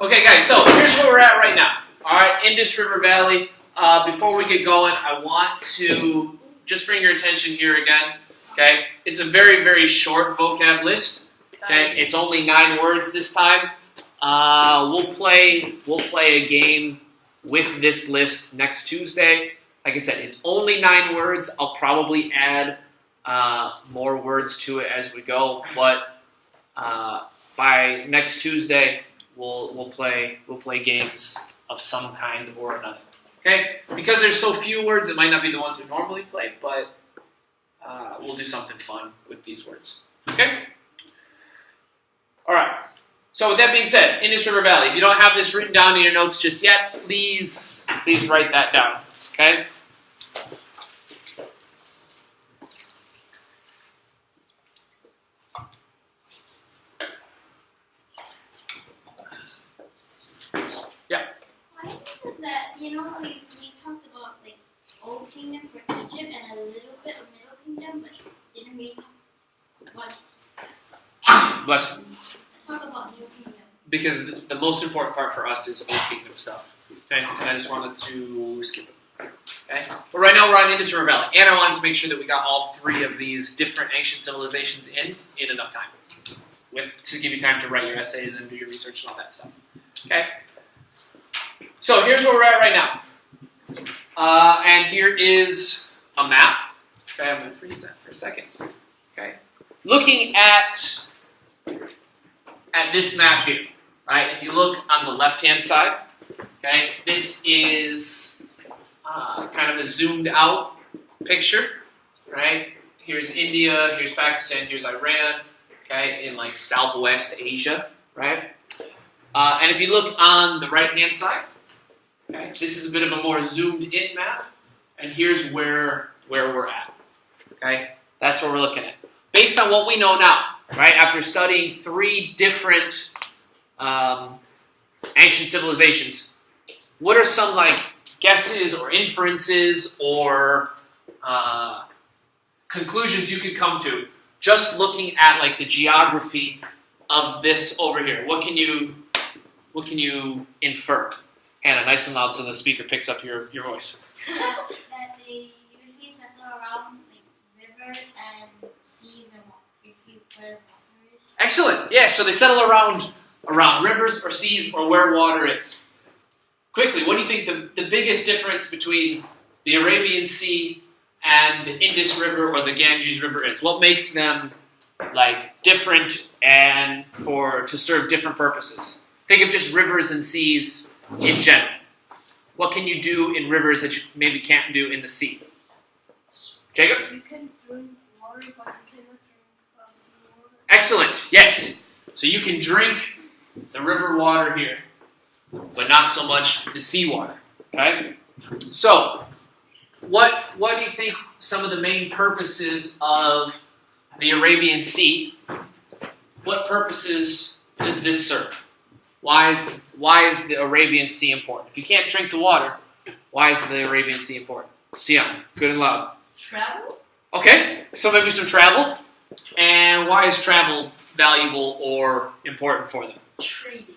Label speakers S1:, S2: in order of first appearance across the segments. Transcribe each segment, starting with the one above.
S1: Okay, guys, so here's where we're at right now. All right, Indus River Valley. Before we get going, I want to just bring your attention here again. Okay, it's a very, very short vocab list. Okay, it's only 9 words this time. We'll play a game with this list next Tuesday. Like I said, it's only 9 words. I'll probably add more words to it as we go, but by next Tuesday, we'll play games of some kind or another. Okay, because there's so few words, it might not be the ones we normally play, but we'll do something fun with these words. Okay. All right. So with that being said, Indus River Valley. If you don't have this written down in your notes just yet, please write that down. Okay. Yeah.
S2: Why is it that, we talked about like Old Kingdom for Egypt and a little bit of Middle Kingdom, but didn't really talk about
S1: Bless you.
S2: talk about New Kingdom.
S1: Because the most important part for us is Old Kingdom stuff. Okay, and I just wanted to skip it. Okay, but right now we're on Indus River Valley, and I wanted to make sure that we got all 3 of these different ancient civilizations in enough time, to give you time to write your essays and do your research and all that stuff. Okay. So here's where we're at right now, and here is a map. Okay, I'm going to freeze that for a second. Okay, looking at this map here, right? If you look on the left-hand side, okay, this is kind of a zoomed-out picture, right? Here's India, here's Pakistan, here's Iran, okay, in like Southwest Asia, right? And if you look on the right-hand side, okay, this is a bit of a more zoomed-in map, and here's where we're at, okay? That's what we're looking at. Based on what we know now, right, after studying 3 different ancient civilizations, what are some guesses or inferences or conclusions you could come to just looking at the geography of this over here? What can you infer? Anna, nice and loud so the speaker picks up your voice.
S2: That they usually settle around rivers and seas and where water is.
S1: Excellent. Yeah, so they settle around rivers or seas or where water is. Quickly, what do you think the biggest difference between the Arabian Sea and the Indus River or the Ganges River is? What makes them different and to serve different purposes? Think of just rivers and seas in general. What can you do in rivers that you maybe can't do in the sea? Jacob?
S3: You can drink water, but you cannot drink seawater.
S1: Excellent. Yes. So you can drink the river water here, but not so much the seawater. Okay? So, what do you think some of the main purposes of the Arabian Sea? What purposes does this serve? Why is the Arabian Sea important? If you can't drink the water, why is the Arabian Sea important? Sian, good and loud.
S3: Travel?
S1: Okay, so maybe some travel. And why is travel valuable or important for them?
S3: Trading.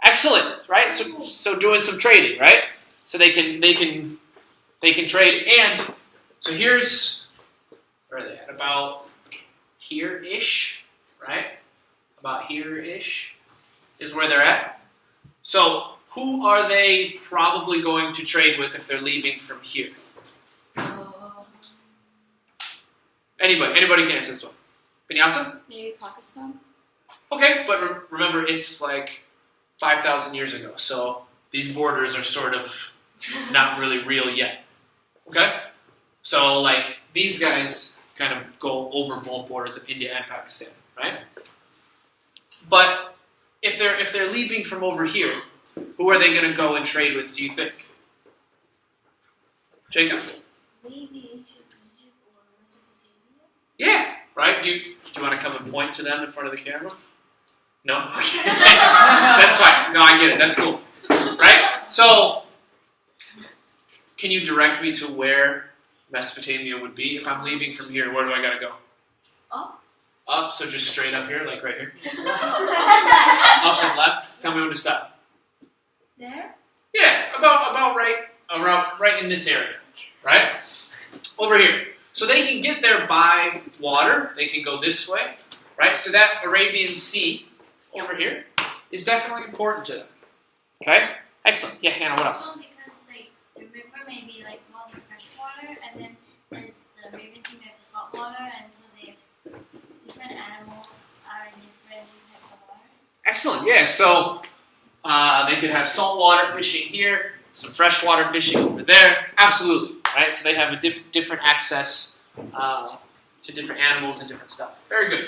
S1: Excellent, right? So doing some trading, right? So they can trade. And so here's where are they at? About here-ish, right? About here-ish is where they're at. So who are they probably going to trade with if they're leaving from here? Anybody can answer this one. Vinyasa?
S4: Maybe Pakistan?
S1: Okay, but remember, it's 5,000 years ago, so these borders are sort of not really real yet. Okay? So, these guys kind of go over both borders of India and Pakistan, right? But if they're leaving from over here, who are they going to go and trade with, do you think? Jacob?
S2: Maybe ancient Egypt or Mesopotamia.
S1: Yeah, right? Do you want to come and point to them in front of the camera? No? Okay. That's fine. No, I get it. That's cool. Right? So, can you direct me to where Mesopotamia would be? If I'm leaving from here, where do I got to go?
S2: Up.
S1: Up, so just straight up here, like right here. Up and left. Tell me when to stop.
S3: There?
S1: Yeah, about right in this area, right? Over here. So they can get there by water. They can go this way, right? So that Arabian Sea over here is definitely important to them. Okay? Excellent. Yeah, Hannah, what else?
S2: Also because like the river may be like all the fresh water, and then there's the Arabian Sea they have salt water, and so they have different animals are in different types of water.
S1: Excellent. Yeah. So they could have saltwater fishing here, some freshwater fishing over there. Absolutely. Right. So they have a different access to different animals and different stuff. Very good.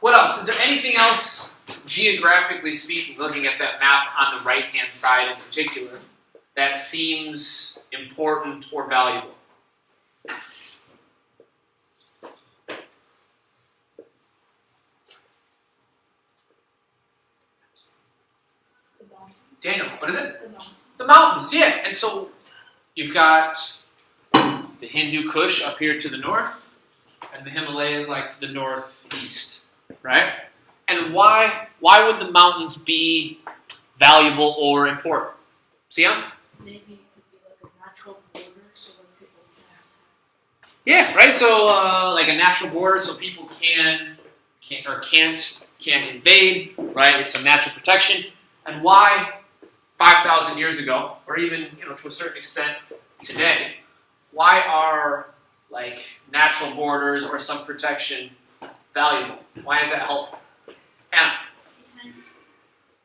S1: What else? Is there anything else, geographically speaking, looking at that map on the right-hand side in particular, that seems important or valuable?
S3: The mountains.
S1: Daniel, what is it?
S3: The mountains.
S1: The mountains, yeah. And so you've got the Hindu Kush up here to the north, and the Himalayas like to the northeast, right? And why would the mountains be valuable or important? Siam?
S3: Maybe it could be like a natural border so when people can't.
S1: Yeah, right. So like a natural border, so people can't invade, right? It's some natural protection. And why 5,000 years ago, or even to a certain extent today, why are like natural borders or some protection valuable? Why is that helpful? Anna?
S2: Because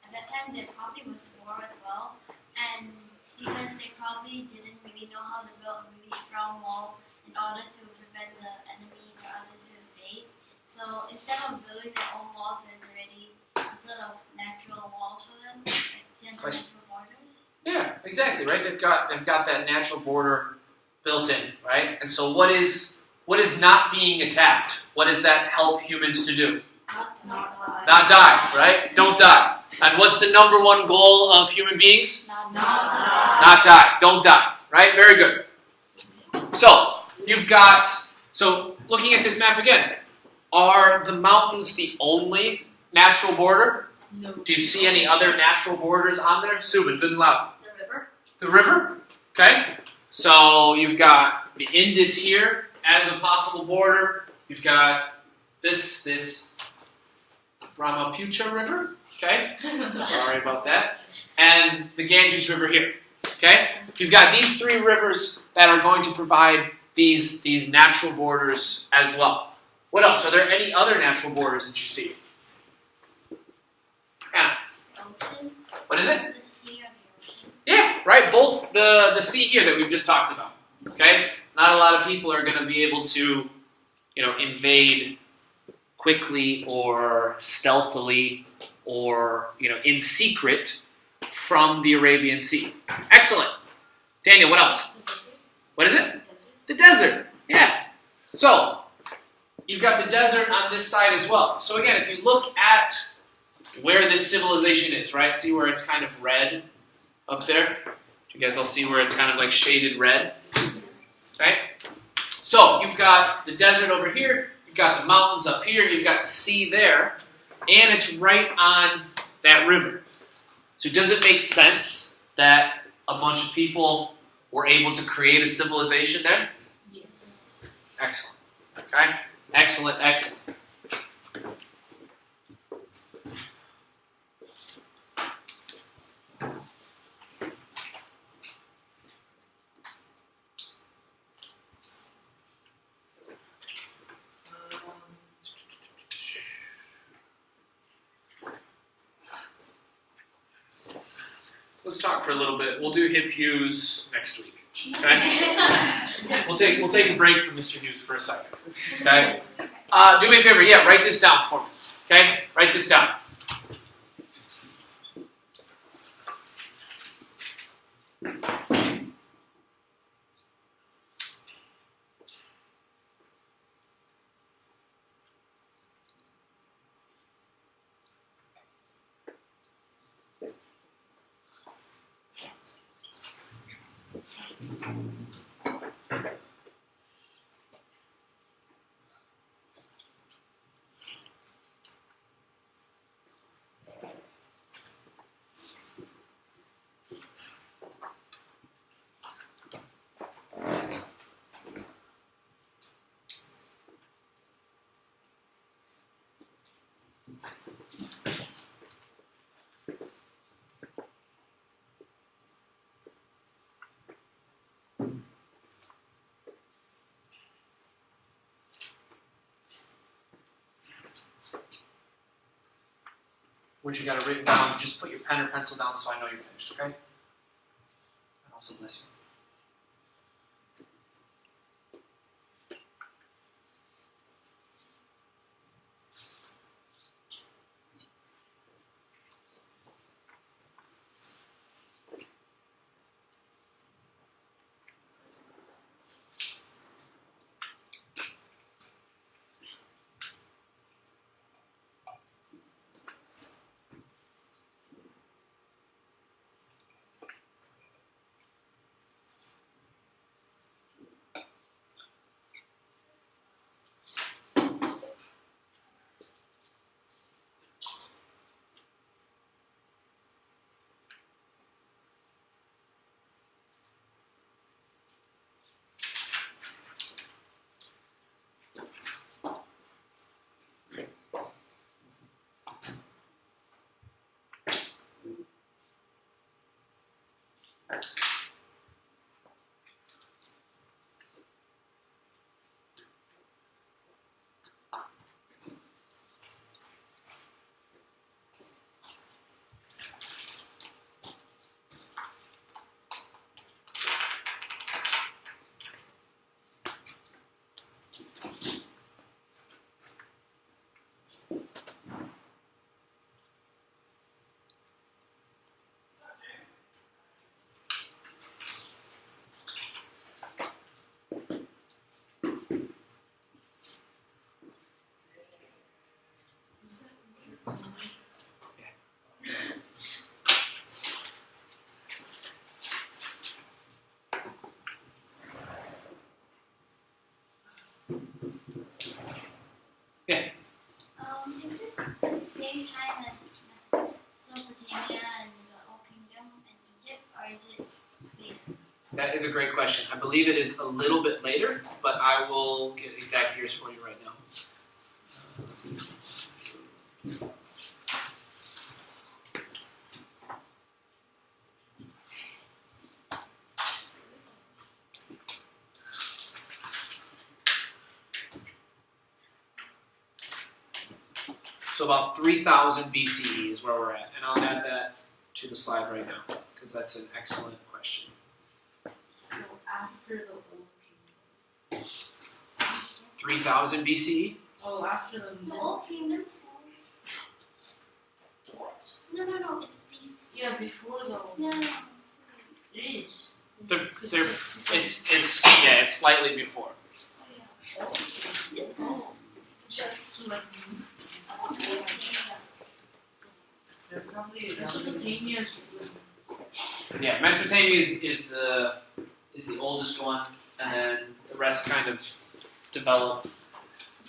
S2: at that time there probably was war as well, and because they probably didn't really know how to build a really strong wall in order to prevent the enemies or others to invade. So instead of building their own walls, there's already sort of natural walls for them, like natural borders.
S1: Yeah, exactly, right? They've got that natural border built in, right? And so what is not being attacked? What does that help humans to do? Not die, right? Don't die. And what's the number one goal of human beings?
S2: Not
S1: Not die. Don't die, right? Very good. So looking at this map again, are the mountains the only natural border?
S3: No.
S1: Do you see any other natural borders on there? Subin, good and loud.
S3: The river?
S1: The river? Okay. So you've got the Indus here as a possible border. You've got this Brahmaputra River. Okay. Sorry about that. And the Ganges River here. Okay. You've got these three rivers that are going to provide these natural borders as well. What else? Are there any other natural borders that you see? Anna,
S2: ocean.
S1: what is it?
S2: The sea or the ocean.
S1: Yeah, right. Both the sea here that we've just talked about. Okay, not a lot of people are going to be able to, invade quickly or stealthily or in secret from the Arabian Sea. Excellent, Daniel. What else?
S3: The desert?
S1: What is it?
S3: The desert?
S1: The desert. Yeah. So you've got the desert on this side as well. So again, if you look at where this civilization is, right? See where it's kind of red up there? You guys all see where it's kind of like shaded red? Okay? So you've got the desert over here, you've got the mountains up here, you've got the sea there, and it's right on that river. So does it make sense that a bunch of people were able to create a civilization there?
S3: Yes.
S1: Excellent. Okay? Excellent, excellent. Let's talk for a little bit. We'll do Hip Hughes next week. Okay? We'll take a break from Mr. Hughes for a second. Okay? Do me a favor. Yeah, write this down for me. Okay? Write this down. Once you got it written down, just put your pen or pencil down so I know you're finished, okay? And also bless you.
S2: Is this at the same time as Mesopotamia and the Old Kingdom and Egypt, or is it later?
S1: That is a great question. I believe it is a little bit later, but I will get exact years for you right now. So about 3000 BCE is where we're at, and I'll add that to the slide right now because that's an excellent question.
S3: So after the Old Kingdom.
S1: 3000 BCE?
S3: Oh, after the
S2: The Old Kingdom.
S3: What?
S2: No, it's before.
S3: Yeah, before the Old
S2: No.
S3: It is.
S1: It's slightly before.
S3: Oh,
S2: It's
S3: oh. Just to like Mesopotamia is
S1: Yeah, Mesopotamia is the oldest one, and then the rest kind of develop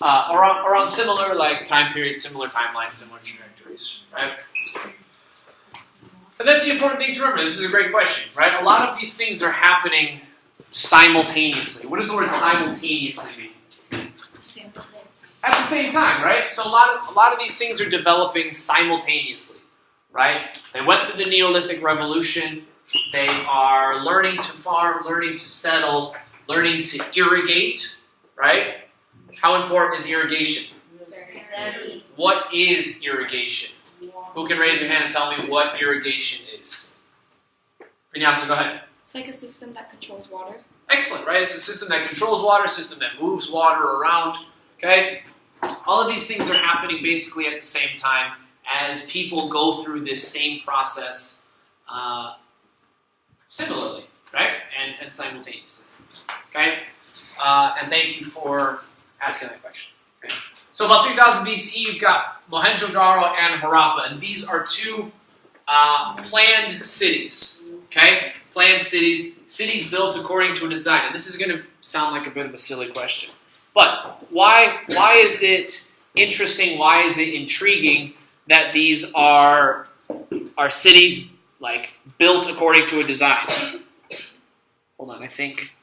S1: around similar like time periods, similar timelines, similar trajectories, right? But that's the important thing to remember. This is a great question, right? A lot of these things are happening simultaneously. What does the word simultaneously mean?
S2: Same.
S1: At the same time, right? So a lot of these things are developing simultaneously, right? They went through the Neolithic Revolution. They are learning to farm, learning to settle, learning to irrigate, right? How important is irrigation?
S2: Very.
S1: What is irrigation? Who can raise their hand and tell me what irrigation is? Vinyasa, go ahead.
S4: It's like a system that controls water.
S1: Excellent, right? It's a system that controls water, a system that moves water around, okay? All of these things are happening basically at the same time as people go through this same process similarly, right? And simultaneously, okay? And thank you for asking that question. Okay? So about 3000 BCE, you've got Mohenjo-Daro and Harappa, and these are two planned cities, okay? Planned cities built according to a design. And this is going to sound like a bit of a silly question. But why is it interesting, why is it intriguing that these are cities like built according to a design? Hold on, I think